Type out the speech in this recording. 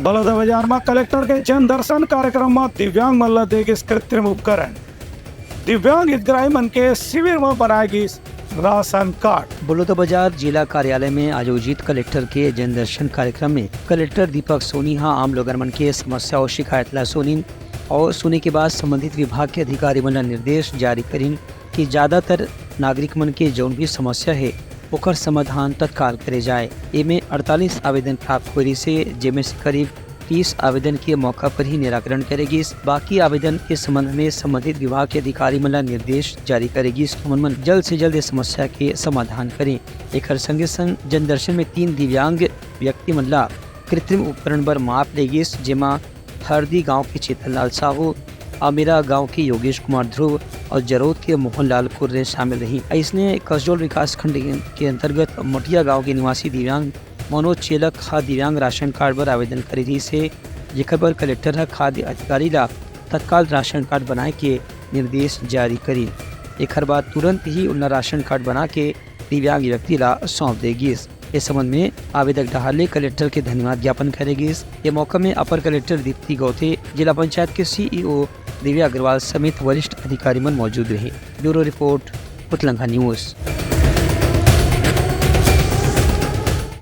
बलौदाबाजार में कलेक्टर के जन दर्शन कार्यक्रम में दिव्यांग मन देगी कृत्रिम उपकरण। दिव्यांग हितग्राही मन के शिविर में बनाएगी राशन कार्ड। बलौदाबाजार जिला कार्यालय में आयोजित कलेक्टर के जन दर्शन कार्यक्रम में कलेक्टर दीपक सोनी आम लोगन मन के समस्या और शिकायत ला सुनी और सुने के बाद संबंधित विभाग के अधिकारी मन निर्देश जारी करीन कि ज्यादातर नागरिक मन के जौन भी समस्या है ओकर समाधान तत्काल करे जाए। इनमें 48 आवेदन प्राप्त हुए से जिनमें से करीब 30 आवेदन के मौका पर ही निराकरण करेगी। बाकी आवेदन के संबंध में संबंधित विभाग के अधिकारी मन निर्देश जारी करेगी। मन जल्द से जल्द इस समस्या के समाधान करें। एक संगे संग जन दर्शन में 3 दिव्यांग व्यक्ति मन कृत्रिम उपकरण पर माप लेगी, जेमा हरदी गाँव के चेतन लाल साहू, आमिरा गांव के योगेश कुमार ध्रुव और जरोद के मोहन लाल कुर्रे शामिल रही। इसने कसडोल विकास खंड के अंतर्गत मोटिया गांव के निवासी दिव्यांग मनोज चेलक दिव्यांग राशन कार्ड पर आवेदन करी रही से, जेकर पर कलेक्टर खाद्य अधिकारी ला तत्काल राशन कार्ड बनाए के निर्देश जारी करी। एक बाद तुरंत ही उन्हें राशन कार्ड बना के दिव्यांग व्यक्ति ला सौंप देगी। इस संबंध में आवेदक डहाले कलेक्टर के धन्यवाद ज्ञापन करेगी। ये मौका में अपर कलेक्टर दीप्ति गौते, जिला पंचायत के CEO दिव्या अग्रवाल समेत वरिष्ठ अधिकारी मन मौजूद रहे। ब्यूरो रिपोर्ट, उतलंघा न्यूज।